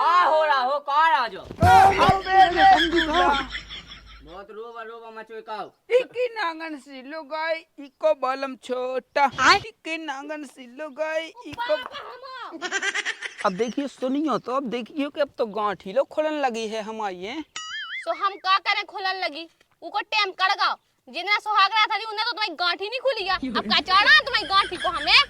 का हो रहा हो का राजो बहुत रोबा रोबा मचो काओ इकी नांगन सिलो गाय इको बलम छोटा इकी नांगन सिलो गाय इको अब देखिए सुनियो तो अब देखिए कि अब तो गांठी लो खुलन लगी है हमारी सो हम का करें खुलन लगी उको टेम कड़ गाओ जितना सुहागरा था उन्हें तो तुम्हारी गांठी नहीं खुली है अब का चाड़ा तुम्हारी गांठी को हमें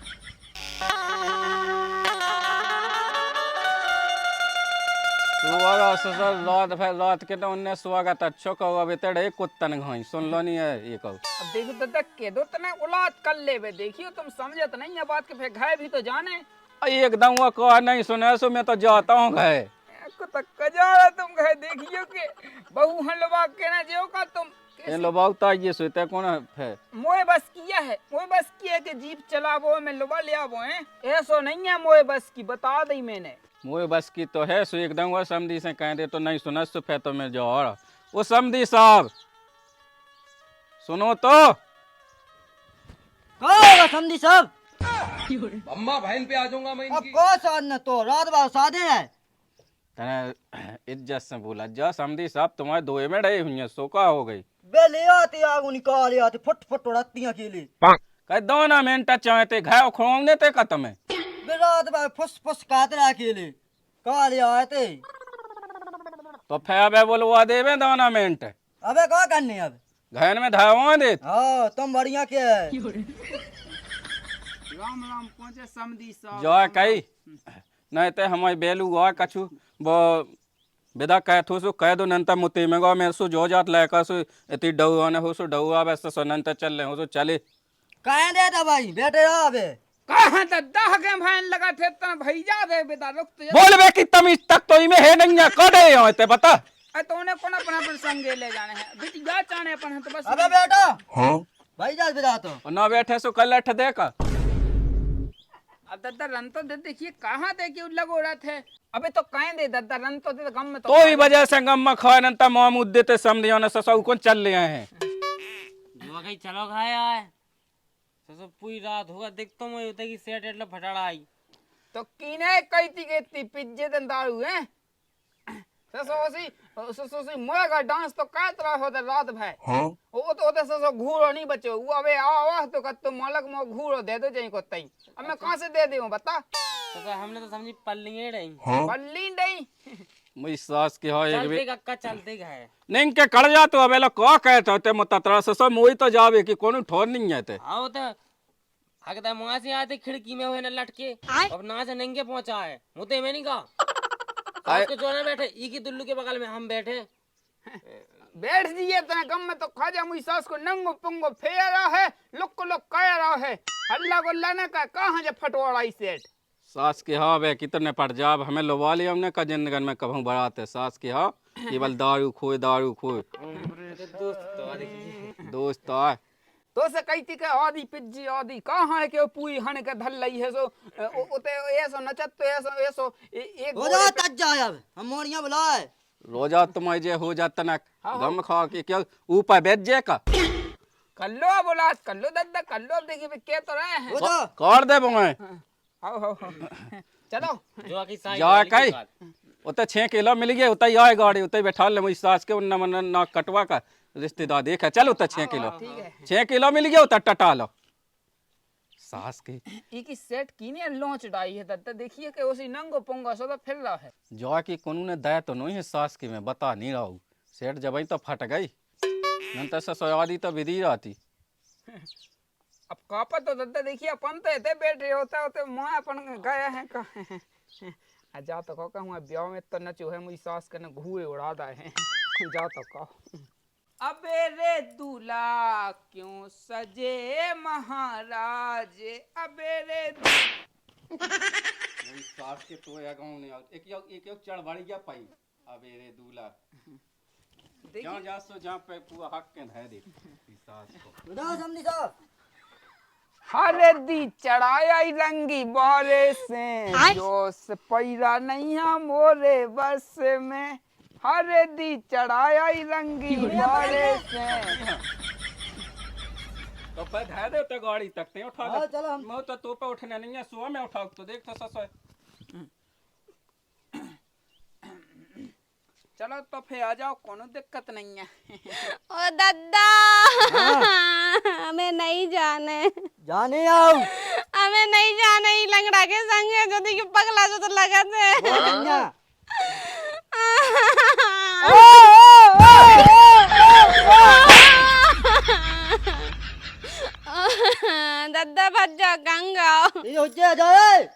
सुवागा ससुर लौट फिर लौट के तो उन्हें स्वागत अच्छो कहो अभी तेरे कुत्तन घोई सुन लो नहीं है ये कहो अब देखो दादा के दो तने औलाद कर ले बे देखियो तुम समझत नहीं है बात के फिर घाय भी तो जाने एकदम वो कहा नहीं सुने सो मैं तो जाता हूँ घे को तक कजारा तुम घाय देखियो के बहु हलवा के ना जो का तुम इन लोग ये सोते कौन है मोए बस किया है मोए बस किया कि जीप चलावो मैं लुबा ले आवो हैं ऐसो नहीं है मोए बस की बता दी मैंने मुझे बस की तो है सो एकदम वो समधी से कह दे तो नहीं सुना सो फिर तो मैं जो और वो समधी साहब सुनो तो का समझी सब अम्मा बहन पे आ जाऊंगा मैं अब इनकी। को साधना तो रात बार साधे है तने इज्जत से बोला जा समधी साहब तुम्हारे दोए में रही हुई है सो का हो गई बे ले आते आगू निकाल आते फट फट उड़ाती अकेले कह दो ना मिनट चाहते घाव खोंगने ते का तुम्हें बे रात बार फुस फुस कातरा अकेले काल आते तो फिर अब बोलवा देवे दो ना मिनट अबे क्या करने अब घर में धावा दे हाँ तुम बढ़िया के राम राम पहुंचे समधी साहब जो कही नहीं ते हमारी बेलू हुआ कछु वो बेदा कह थो सो कह दो नंतर मुते में गो मैं सो जो जात लेका सो इतनी डहुआ ने हो सो डहुआ वैसे सो नंतर चल रहे हो सो चले कहाँ दे था भाई बेटे रहा अबे कहाँ दादा के भान लगा थे तना भैया दे बेटा रुक तो बोल बे कि तमीज तक तो इमे है नहीं कड़े हो ते बता तो उन्हें कौन अपना अपन संगे ले जाने हैं बेटी जा चाने अपन तो बस अबे बेटा हाँ भाई जा बिदा तो और ना बैठे सो कल अठ देखा अब दादा रन तो दे देखिए कहाँ दे के लगो रहा थे अबे तो कहीं दे दादा रन तो दे गम में तो ही वजह से गम में खाए नंतर मामूद देते समझियो ने ससौ कौन चल रहे हैं जो कहीं चलो खाया है तो पूरी रात होगा देखता मैं होता कि सेट एटला फटाड़ा आई तो कीने कई थी के पिज्जे दन दारू हैं ससोसी मोए का डांस तो काय तरह होता रात भाई हां वो तो होते ससो घूरो नहीं बचो वो अबे आवाज तो कत मालक मो घूरो दे दो जई को तई अब मैं कहां से दे दूं बता तो हमने तो समझी पल्ली रही पल्ली नहीं मुई सास के हो एक चलते कक्का चलते गए नहीं के कड़ जा तो अबेला को कहते होते मततरा ससो मोई तो जावे कि कोनो ठोर नहीं है ते आओ तो हकदा वहां से आते खिड़की में हुए न लटके अब ना से नंगे पहुंचा है मुते में नहीं कहा उसके जो ना बैठे ई की दुल्लू के बगल में हम बैठे बैठ जिए तना गम में तो खाजा मुई सास को नंगो पंगो फेरा है लुक लुक कह रहा है हल्ला गोल्ला ने का कहां जे फटवाड़ा ई सेट सास के हाँ वे कितने पड़ जाब हमें लोवा लिया हमने का जिंदगन में कभू बराते सास के हाँ केवल दारू खोए दोस्त तो आए तो से कही थी के आदि पिज्जी आदि कहां है के पूरी हन के धल लई है सो ओते ऐसो नचत तो ऐसो एक हो जा तज जा अब हम मोड़िया बुलाए रोजा तुम्हारी जे हो जाता ना गम खा के क्या ऊपर बैठ जे का कल्लो बोला कल्लो दद्दा कल्लो देखिए पे के तो रहे हैं हो जा कर दे बोए आओ चलो जो की साइड जा कई उते 6 किलो मिल गए उते आए गाड़ी उते बैठा ले मुझ सास के उन्ना मन ना कटवा का रिश्तेदार देखा चल उते 6 किलो 6 किलो मिल गया उते टटा लो सास के ई की सेट कीने लॉन्च डाई है दद्दा देखिए के उसी नंगो पंगो सो तो फिर रहा है जो कि कोनो ने दया तो नहीं है सास की मैं बता नहीं रहा हूँ सेठ जब तो फट गई नंतर से सोयादी तो विधि रहती अब कापा तो दद्दा देखिए अपन तो इतने बैठे होता होते मां अपन गया है का आ जा तो कहो कहूँ ब्याह में तो नचो है मुझी सास के न घूए उड़ा दा है जा तो कहो अबे रे दूल्हा क्यों सजे महाराज अबे रे सास के तो या गांव ने एक चढ़ बढ़ गया पाई अबे रे दूल्हा जहाँ जा सो जहाँ पे पूरा हक के है देख सास को बुदा समझी साहब हरे दी चढ़ाया रंगी बोरे से जोश पैरा नहीं हम मोरे बस में हरे दी चढ़ाया रंगी बोरे से तो पे धै दे तो गाड़ी तक ते उठा ले चलो हम मैं तो पे उठने नहीं है सुबह में उठाओ तो देख तो ससो चलो तो फिर आ जाओ, कोनो दिक्कत नहीं है। ओ दादा हमें नहीं जाने, जाने आओ हमें नहीं जाने। ई लंगड़ा के संग है, जो देखिए पगला जो तो लगत है। कन्या दादा भज जा गंगा। ये हो जाए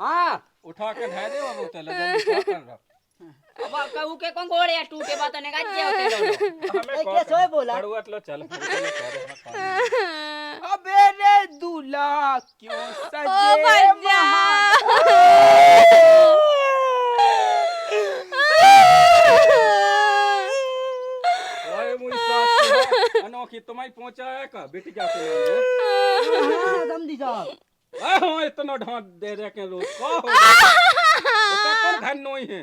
हाँ उठा के धै दे बाबू ते जल्दी क्या कर रहा अब कहू के कौन घोड़े या टूटे बात ने गाजिया होते लोग हमें कैसे होए बोला कड़ुआ लो चल अबे रे दूल्हा क्यों ओ सजे भज्जा ओए मुई साथ अनोखी तुम्हारी पहुंचाया का बेटी क्या के हाँ समझी साहब आ हो इतना ढांट दे रहे के रोज का हो ओते कौन धन नोई है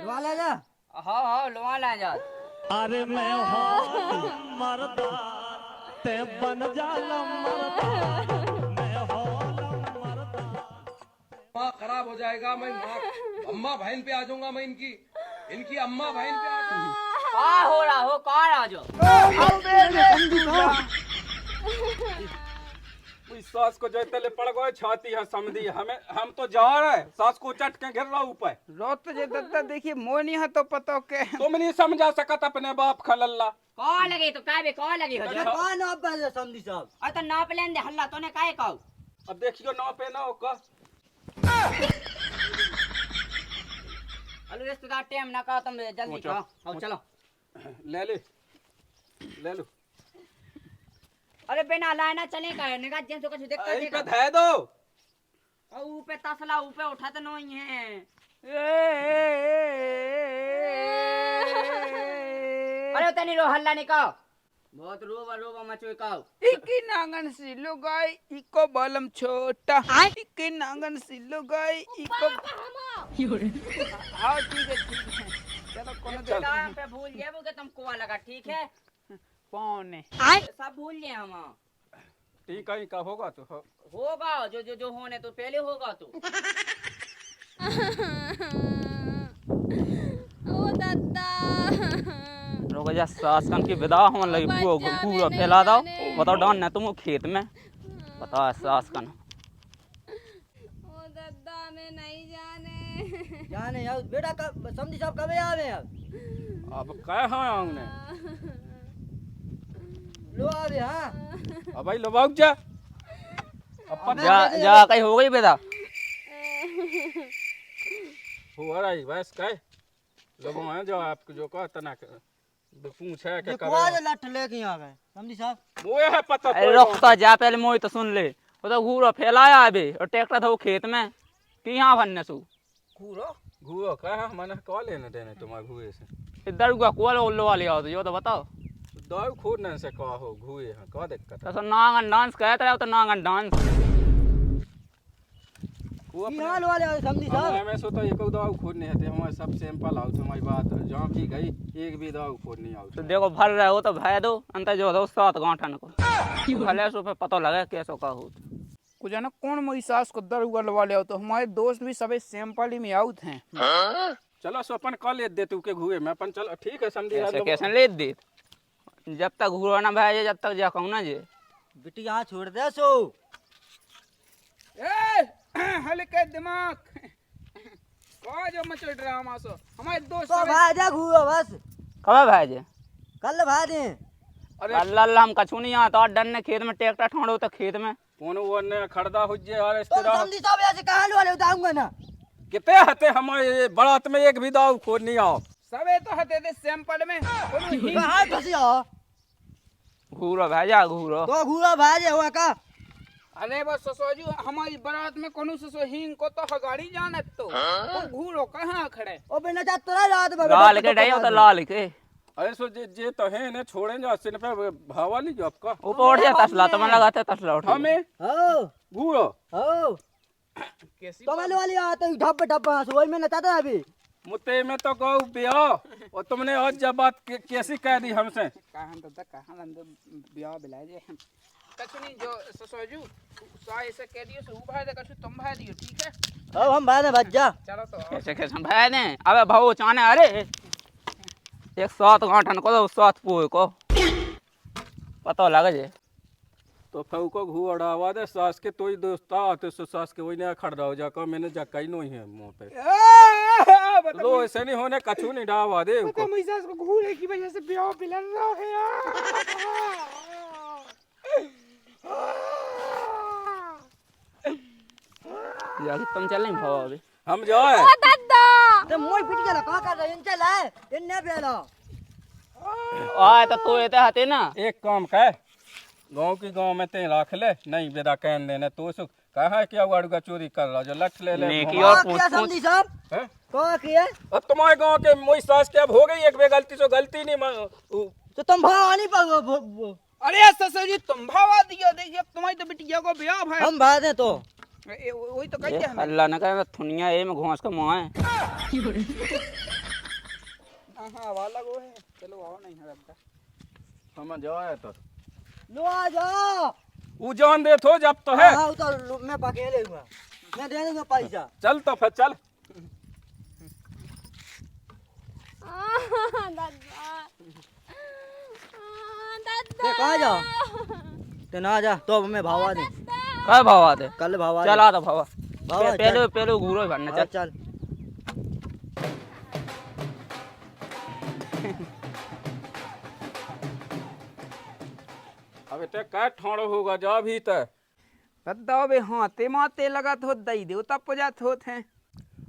वाला जा हाँ लोहा ला जा अरे मैं हो मरदा ते बन जाला मरदा मैं हो मरदा माँ खराब हो जाएगा, मैं माँ अम्मा बहन पे आ जाऊंगा, मैं इनकी इनकी अम्मा बहन पे आ जाऊंगा। का हो रहा हो का आ जाओ कोई सास को जो तले पड़ गए छाती है समझी हमें हम तो जा रहे सास को चट के गिर रहा ऊपर रोत जे दादा देखिए मोनी है तो पतो के तुम नहीं समझा सकत अपने बाप खलल्ला का लगे तो का बे का लगे हो ये कौन आप है समझी साहब आ तो नाप लेन दे हल्ला तोने काहे कहू अब देखियो ना पे ना होगा हेलो रिश्तेदार टाइम ना का तुम जल्दी पहुंचो, कहो आओ चलो ले लो अरे बिना लाए ना चले का निगाह जेन तो कुछ दिक्कत यही नहीं पे का धै दो और ऊपर तसला ऊपर उठाते नहीं है अरे तनी रो हल्ला नहीं कहो बहुत रोवा रोवा मचोई कहो इकी नांगन सिलो गई इको बलम छोटा इकी नांगन सिलो गई इको हाँ ठीक है चलो कोनो चल। टाइम पे भूल गए वो के तुम कुआ लगा ठीक है पौने सब भूल गए हम ठीक है का होगा तो होगा जो जो जो होने तो पहले होगा तो ओ दादा रोको जा सासकन की विदा होने लगी पूरा फैला दो बताओ डान न तुम खेत में बताओ सासकन ओ दादा हमें नहीं जाने। जाने आओ बेटा कब समझी साहब कब आवे अब कह हाँ आऊंने लो आवे हाँ अब भाई लो भाग जा अपन जा जा कहीं हो गई विदा हो रही बस कह लोगों हैं जो आपको जो कहता ना पूछे के ये कुआज लठ लेके आ गए समझी साहब वो है पता अरे रुकता जा पहले मोई तो सुन ले वो तो घूरो फैलाया अबे और ट्रैक्टर था वो खेत में कि यहाँ भरने सु घूरो कह मैंने कॉल लेने देने तुम्हारे घुए से इधर हुआ कोल उल्लो वाले आओ तो यो तो बताओ दाऊ खोदने से कहा हो घुए हैं का दिक्कत है तो नांगन डांस कहते रहे तो नांगन डांस वो की हाल वाले आओ समझी साहब हमें सो तो एक दाऊ खोदने हैं हमारे सब सैंपल आउट हमारी बात जहाँ भी गई एक भी दाऊ खोदनी आउट तो देखो भर रहे हो तो भय दो अंतर जो दो 7 गांठन को भले सो पे पता लगे कैसो का हो कुछ है ना कौन मोई सास को दर उगल वाले हो तो हमारे दोस्त भी सभी सैंपल ही में आउट हैं चलो सो अपन कॉल ले दे तू के घुए में अपन चलो ठीक है समझी ऐसे कैसे ले दे जब तक घूरो ना भाई जब तक जा कहूँ ना जे बेटी यहाँ छोड़ दे सो ए हल्के दिमाग का जो मचल ड्रामा सो हमारे दोस्त तो सभी- भाई जा घूरो बस कब भाई जे कल भाई दे अल्लाह अल्लाह हम कछु नहीं आता डर ने खेत में ट्रैक्टर ठोड़ो तो खेत में कौन वो ने खड़दा हो जे और इस तो तरह समझी साहब ऐसे कहाँ वाले बताऊंगा ना कितने हते हमारे बारात में एक भी दाऊ खोदनी आओ सबे तो हते थे सैंपल में कोनो ही कहाँ फंसी हो घूरो भाई जा घूरो तो घूरो भाई जे हुआ का अरे बस ससुराजू हमारी बारात में कोनो ससुर हिंग को तो हगाड़ी जानत तो घूरो कहाँ खड़े ओ बिना जा तोरा रात में लाल के डे तो लाल के अरे सो जे तो है ने छोड़े जा सिन पे भावा ली जो आपका ऊपर उठ जा तसला तो मैं लगाते तसला उठ हमें हो घूरो हो कैसी तो वाले वाले आते ढप ढप हंस वही में नचाता अभी मुते में तो गौ ब्याह और तुमने और जब बात कैसी कह दी हमसे। कहाँ दादा कहाँ लंदे ब्याह बिलाए जे कछु नहीं जो ससुरजू सा ऐसे कह दियो सो भाई दे कछु तुम भाई दियो ठीक है। अब हम बाद में बच जा। चलो तो कैसे कैसे भाई ने अबे भाऊ चाने अरे एक साथ गांठन को दो साथ पुए को पता लगे जे तो फऊ को घू अड़ावा दे सास के तोई दोस्ता आते सो सास के वही ने खड़ रहा हो जाकर मैंने जक्का ही नहीं है मुंह पे लो ऐसे नहीं होने कछु नहीं डावा दे तो मेरी सास को घूरे की वजह से ब्याह बिलन रहा है यार तुम चल नहीं भाव अभी हम जाए दादा ते मोई पिट गेला का कर रहा इनचे लाए इन्ने बेला आए तो तू एते हते ना एक काम कह गांव की गांव में ते रख ले नहीं बेदा कहन देने तो सुख कहा क्या वाड़ूगा चोरी कर रहा जो लठ ले ले नेकी घुमा। और क्या समझी साहब हैं? कहा किए अब तुम्हारे गांव के मोई सास के अब हो गई एक बे गलती सो गलती नहीं तो तुम भाई पर अरे ससुरजी तुम भावा दियो देखिए अब तुम्हारी तो बिटिया को ब्याह भाई हम बाद हैं तो वही तो कहते हैं अल्लाह ने कहा थुनिया ए में घोंस का मुंह है हाँ वाला वो है चलो आओ नहीं है दादा हम जाए तो लो आ जाओ वो जान दे थो जब तो है हाँ तो मैं पकेले हुआ मैं दे दूंगा पैसा चल तो फिर चल ते कहाँ जा ते ना जा तो अब मैं भावा दे का भावा दे कल भावा चला तो भावा भावा पहले पहले घूरो भरने चल चल चल अब ते क्या ठोड़ होगा जा भी तय दादा बे हाँ ते माते लगा तो दई देवता पूजात होत हैं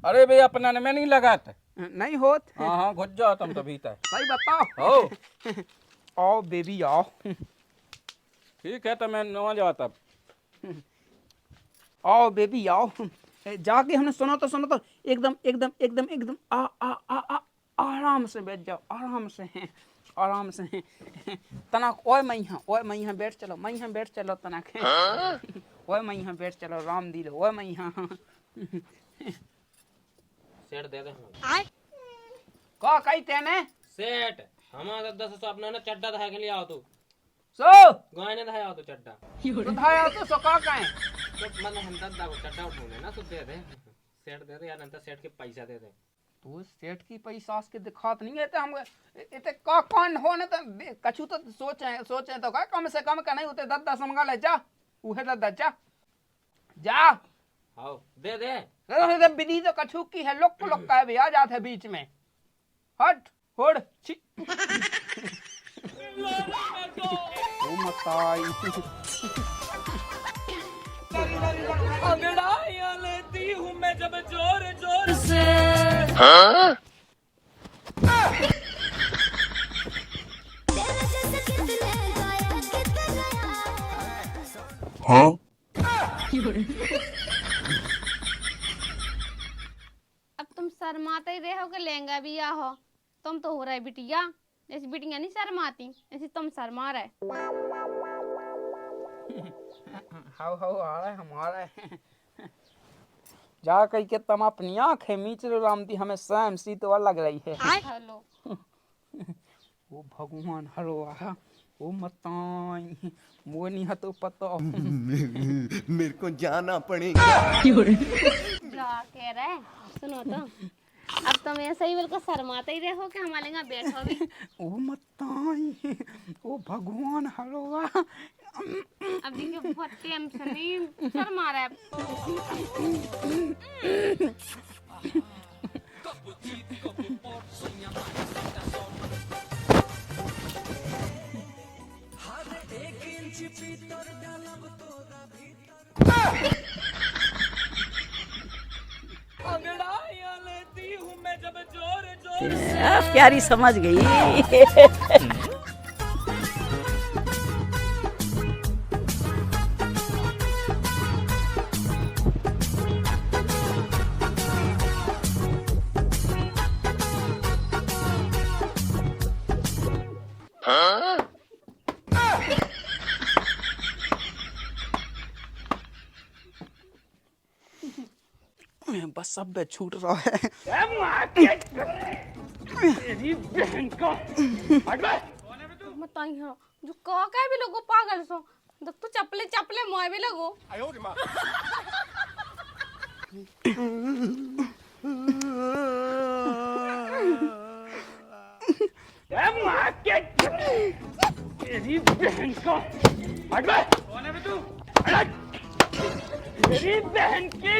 अरे भई अपना में नहीं लगाते नहीं होत हाँ हाँ घुस जाओ तुम तो भीतर भाई बताओ हो आओ बेबी आओ ठीक है तो मैं न जाता आओ बेबी आओ जाके हमने सुना तो एकदम एकदम एकदम एकदम आ आ आ आ आराम से बैठ जाओ आराम से तनाक ओए मैं यहाँ बैठ चलो तनाक ओए मैं यहाँ बैठ चलो राम दी लो ओए मैं यहाँ सेट दे दे का कही तेने सेट हमारा 10 अपना ना चड्डा था के लिए आओ तू सो गाय ने था आओ तो चड्डा तो धाया तो सो का कहे तो मतलब हम दस को चड्डा उठाने ना तो दे दे सेट दे दे यार अंतर सेट के पैसा दे दे तू सेठ की पैसा के दिखात नहीं है तो हम इते का कौन होने तो कछु तो सोचे तो का कम से कम का नहीं होते दद्दा समगा ले जा उहे दद्दा जा आओ दे दे रे विधि तो कछु की है लोक का है भैया जात है बीच में हट होड़ छी ओ मताई अंगड़ाइयां लेती हूँ मैं जब जोर जोर से अब तुम शर्माते ही रहो कि लहंगा भी आ हो तुम तो हो रहा है बिटिया जैसी बिटिया नहीं शर्माती ऐसी तुम शर्मा रहे हाउ आ रहा है हमारा है जा कही के तुम अपनी आंखें मीच रामती हमें स्वयं सी तो लग रही है हेलो ओ भगवान हरो आहा ओ मताई मोनी हा तो पता मेरे को जाना पड़ेगा क्या कह रहे सुनो तो अब तुम ऐसे ही बिल्कुल शर्माते ही रहो कि हमारे यहाँ बैठो भी ओ मताई ओ भगवान हरो अब देखिए बहुत टेंशन नहीं शर्मा रहा है अंगड़ाइयां लेती हूँ मैं जब जोर जोर से प्यारी समझ गई बस सब बे छूट रहा है। मत आई हो जो का भी लोगो पागल सो देख तो चपले चपले मोय भी लगो। तेरी बहन का हट बे। कौन है बे तू? हट। तेरी बहन की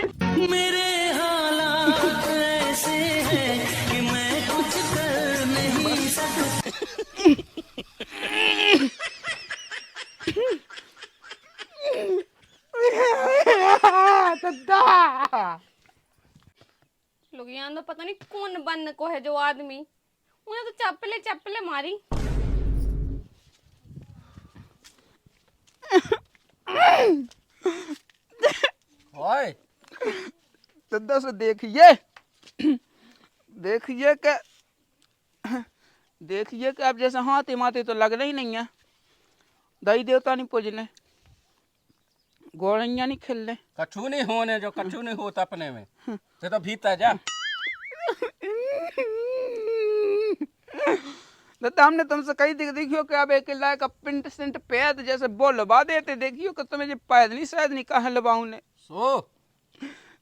मेरे हालात ऐसे हैं कि मैं कुछ कर नहीं सकता। लोग यहाँ तो पता नहीं कौन बन को है जो आदमी उन्हें तो चपले चपले मारी। ओए दद्दा से देखिए देखिए कि अब जैसे हाथी माथे तो लग रही नहीं है। दही देवता नहीं पूजने, गोड़ियाँ नहीं खेलने, कछु नहीं होने जो कछु नहीं होता अपने में ते तो भीतर जा। दद्दा हमने तुमसे कही थी कि देखियो कि अब एक लाए का पिंट सिंट पैद जैसे बोलवा देते, देखियो कि तुम्हें जो पैद नहीं शायद नहीं कहा लबाऊ ने सो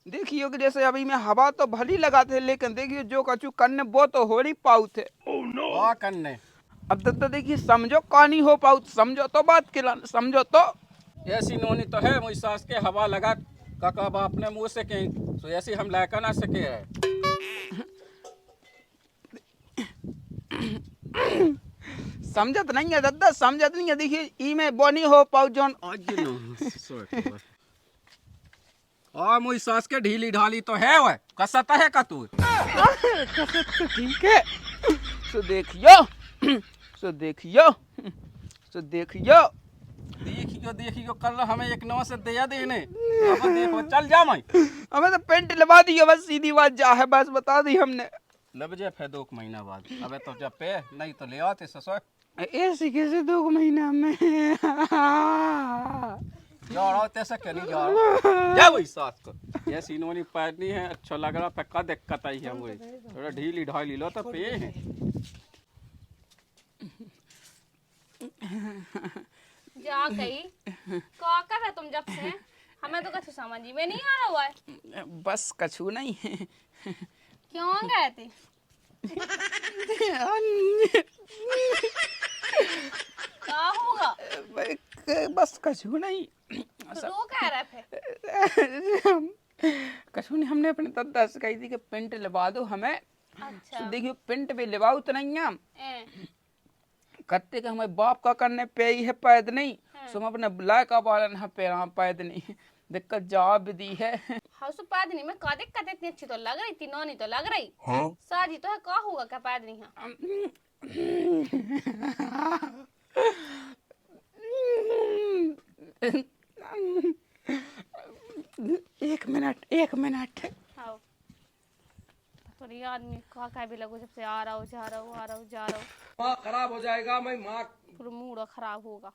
देखियो कि जैसे अभी में हवा तो भली लगाते लेकिन देखियो जो कछु करने वो तो हो नहीं पाऊ थे। क्या करने अब दद्दा देखिए समझो कहानी हो पाऊ, समझो तो बात के समझो तो ऐसी नोनी तो है मुझ सास के हवा लगा काका बाप ने मुंह से कहीं तो ऐसी हम लायका ना सके है। समझत नहीं है दद्दा, समझत नहीं है। देखिए ई में वो नहीं हो पाऊ जोन और मुझ सास के ढीली ढाली तो है वह कसता है का तू ठीक है। सो देखियो सो देखियो सो देखियो देखियो कल हमें एक नौ से दिया देने अब देखो चल जा मैं हमें तो पेंट लगा दियो बस, सीधी बात जा है, बस बता दी हमने। लब जे फिर 2 महीना बाद अबे तो जब पे नहीं तो ले आते ससुर ऐसे कैसे 2 महीना में जा रहा तैसे क्या नहीं जा रहा जा वही सास को ये सीनोनी पैरनी है अच्छा लग रहा पक्का दिक्कत आई है मुझे थोड़ा ढीली ढाली लो तो पे है। जा कही का कर है तुम जब से हमें तो कुछ समझ में नहीं आ रहा हुआ है। बस कछु नहीं क्यों गए थे? क्या होगा? बस कछु नहीं रो कह रहे थे? कछु नहीं, हमने अपने दद्दा से कही थी कि पेंट लगा दो हमें। अच्छा तो देखियो पेंट भी लबाऊ तो नहीं है कत्ते के हमारे बाप का करने पे ही है पैद नहीं सो हम अपने बुलाए का पालन है पे पैद नहीं दिक्कत जवाब भी दी है। हाउस पैद नहीं मैं का दिक्कत इतनी अच्छी तो लग रही थी, नौनी तो लग रही साजी तो है का होगा क्या पैद नहीं है। एक मिनट आओ तो ये आदमी का भी लगो जब से आ रहा हो जा रहा हो आ रहा हो जा रहा हो माँ खराब हो जाएगा, मैं माँ पूरा मूड खराब होगा।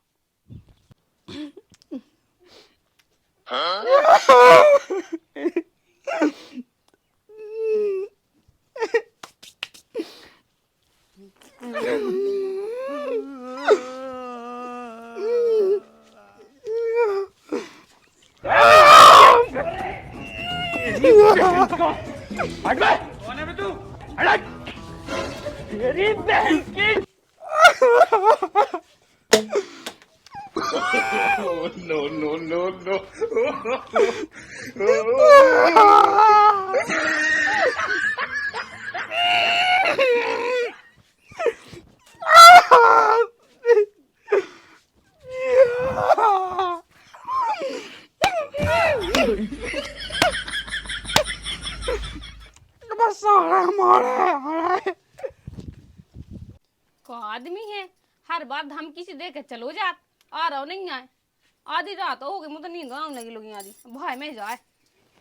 हट बे। कौन है बे तू? हट। तेरी बहन की को आदमी है हर बार धमकी से दे के चलो जात आ रहा नहीं आए आधी रात हो गई मुझे नींद आने लगी लोग आधी भाई में जाए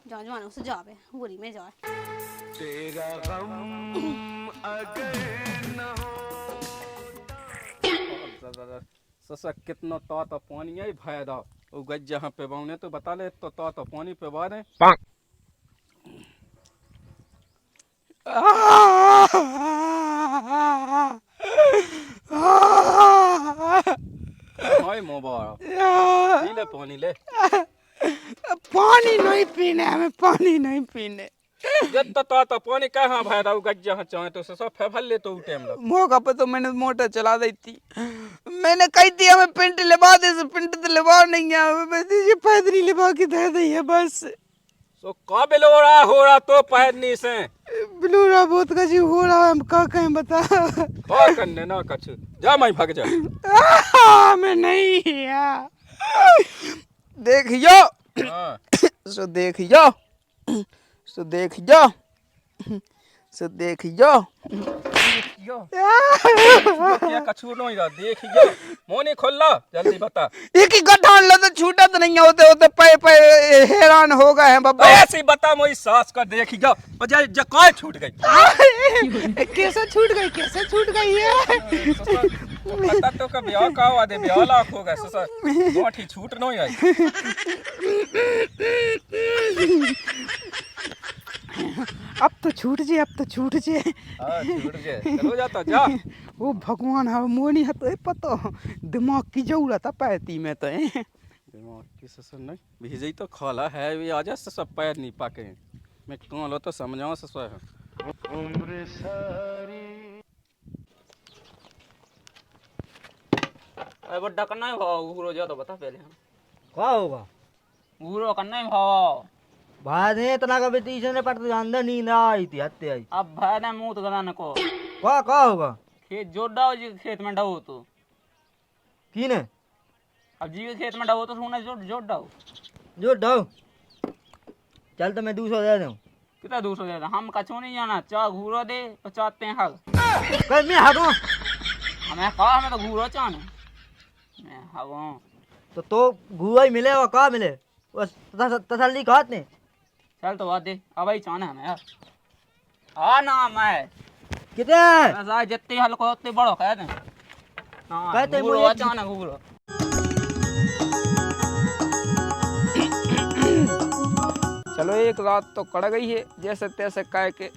जा जवानों से जावे बुरी में जाए तेरा गम अगर न हो ससक कितना तो पानी है भाई दा वो गज जहाँ पे बाउने तो बता ले तो पानी पे बाने हाय मोबाइल नीले पानी ले पानी नहीं पीने, हमें पानी नहीं पीने। जब तो पानी कहाँ भाई राव गज्जा चाहे तो सब फेफल ले तो टाइम लग मौका पे तो मैंने मोटर चला दी थी, मैंने कही थी हमें पिंट लिबा दे, से पिंट तो लिबा नहीं है, हमें ये पैदरी लिबा के दे दी है बस। तो का बिलोरा हो रहा तो पैदनी से बिलोरा बहुत कजी हो रहा है, हम का कहें बता। का करने ना कछ जा मैं भाग जा मैं नहीं यार। देखियो हाँ सो देखियो सो देखियो सो देखियो क्या कछु नहीं रहा देखियो मोनी खोल ला जल्दी बता एक ही गड्ढा लो तो छूटा तो नहीं होते होते पे पे हैरान हो गए हैं बाबा। ऐसे ही बता मोई सास का देखियो और जकाय छूट गई कैसे छूट गई, कैसे छूट गई है? पता तो का ब्याह का हुआ दे ब्याह लाख हो गए ससुर गोठी छूट नहीं आई। अब तो छूट जे, अब तो छूट जे। हां छूट जे चलो जाता जा। ओ भगवान है मोनी है तो पता दिमाग की जरूरत है पैती में तो दिमाग की ससुर नहीं भेजई तो खाला है भी आजा सब पैर नहीं पाके मैं कौन लो तो समझाओ ससुर उम्र सारी अरे बड्डा करना है भाव घूरो जा तो बता पहले। क्या होगा घूरो करना है भाव भाई ने इतना का ट्यूशन पढ़ते अंदर नींद आई थी हत्ते आई। अब भाई ने मुंह तो गदान को क्या होगा खेत जोड़ डाओ जी खेत में डाओ तो की ने अब जी के खेत में डाओ तो सोना जोड़ डाओ जो डाओ चल तो मैं 200 दे दूं। कितना 200 दे हम कछो नहीं जाना चा घूरो दे और चाहते हैं हग कल मैं हगो हमें कहा हमें तो घूरो चाहना मैं हगो तो गुआ ही मिले और का मिले बस तसल्ली कहत ने चल तो बात दे अब ही चाहना हमें यार आ ना मैं कितने आज जितने हल्को उतने बड़ो कह दे हां कहते घूरो मुझे चाहना घूरो चलो एक रात तो कड़ गई है जैसे तैसे कह के,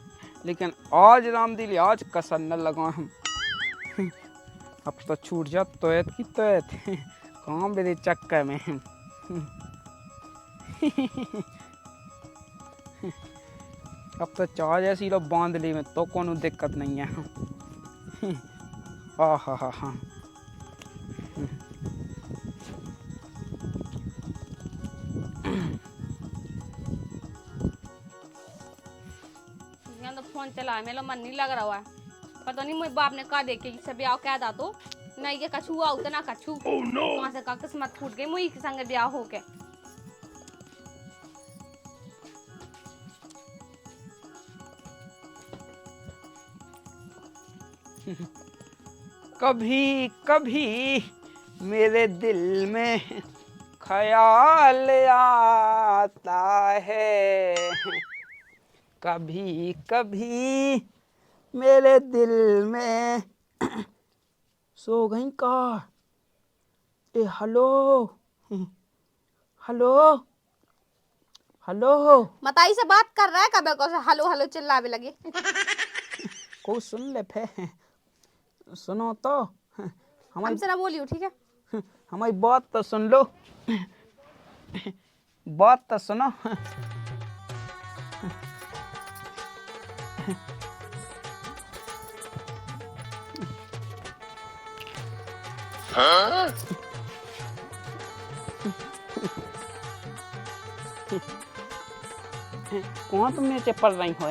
लेकिन आज रामदिली आज कसर न लगा हम। अब तो छूट जा तो की तो कहाँ मेरे चक्कर में अब तो चाह जैसी लो बांध ली में तो कोनो दिक्कत नहीं है। हा तो फोन चला मेरा मन नहीं लग रहा है, पता नहीं मेरे बाप ने कहा देखे कि सब ब्याह कह दा तो नहीं के कछु आउ तो ना कछु वहां से का किस्मत फूट गई मुई के संग ब्याह हो के। कभी कभी मेरे दिल में ख्याल आता है, कभी कभी मेरे दिल में सो गई का हेलो हेलो हेलो मताई से बात कर रहा है कब को से हेलो हेलो चिल्लावे लगे। को सुन ले फे सुनो तो हमसे ना बोलियो ठीक है। हमारी बात तो सुन लो, बात तो सुनो। हाँ? कौन तुम नीचे पड़ रही हो?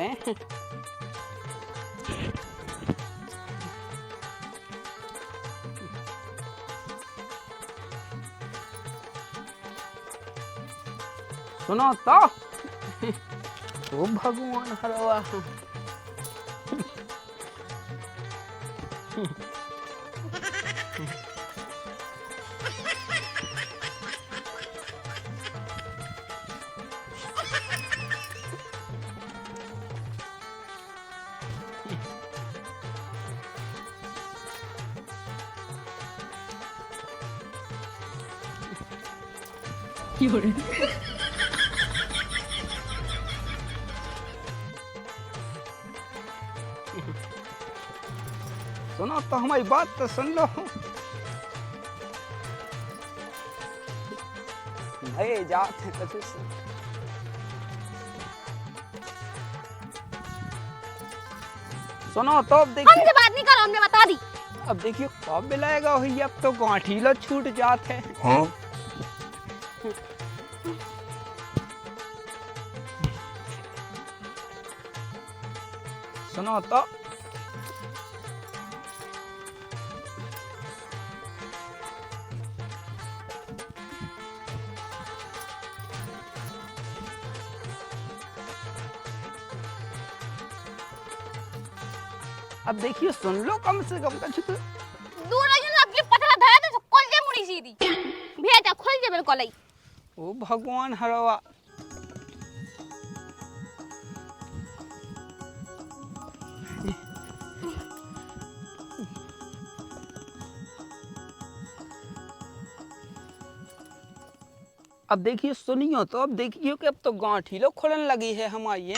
सुनो तो ओ भगवान हरवा सुनो तो हमारी बात तो सुन लो। भाई जाते हैं कुछ सुनो तो अब देखिए। हमसे बात नहीं करो, हमने बता दी। अब देखिए कब मिलाएगा वही, अब तो गांठीला छूट जाते हैं। हाँ? सुनो तो अब देखिए सुन लो कम से कम का छुप दूर रहियो ना, आपके पतला धरा तो खोल दे मुड़ी सीधी। भेजा खोल दे बिल्कुल ही। ओ भगवान हरवा। अब देखिए सुनियो तो, अब देखिए कि अब तो गांठी लो खुलन लगी है हमारी।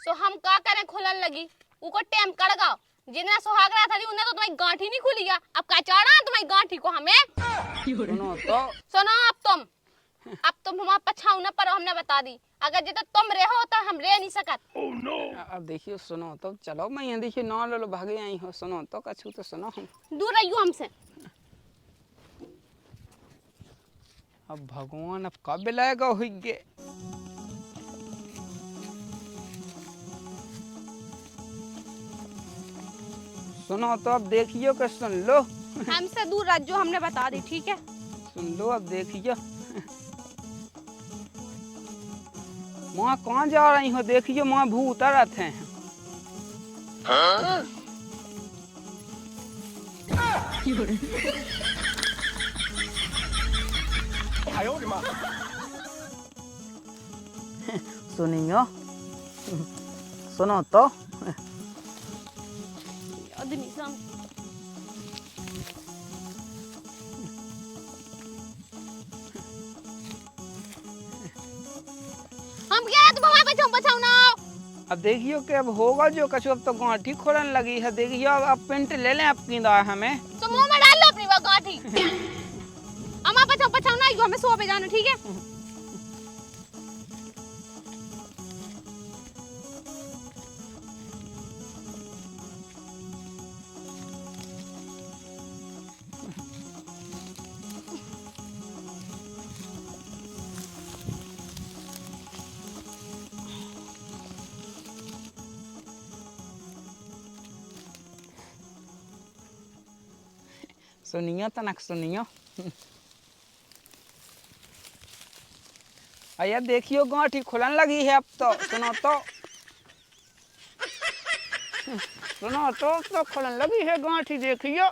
सो हम का करें खुलन लगी, उको टाइम कड़ गाओ। जितना सुहाग रहा था उन्हें तो तुम्हारी गांठी नहीं खुली है। अब का चाड़ा तुम्हारी गांठी को हमें। सुनो तो सुनो अब तुम हमारा पछाऊ न पर हमने बता दी। अगर जितना तुम रहो तो हम रह नहीं सकत। अब देखिए सुनो तो, चलो मैं यहाँ देखिए ना लो भागे आई हो। सुनो तो कछु तो सुनो हम। दूर रहियो हमसे। अब भगवान अब कब लाएगा हुई। सुनो तो अब देखियो कि सुन लो। हमसे दूर रह जो हमने बता दी, ठीक है? सुन लो अब देखियो। माँ कहाँ जा रही हो? देखियो माँ भूत रथ हैं। हाँ? सुनियो सुनो तो आदमी सम हम क्या है, तुम हमारे पीछे बचाओ ना। अब देखियो कि अब होगा जो कछु। अब तो गांठी खोलन लगी है। देखियो अब पेंट ले लें आपकी दाए हमें तो मुंह में डाल लो अपनी वो गांठी। हमारे पीछे बचाओ ना, यो हमें सो पे जाना, ठीक है? सुनियो तनक सुनियो। अया देखियो गांठी खुलन लगी है अब तो। सुनो तो सुनो तो खुलन लगी है गांठी देखियो।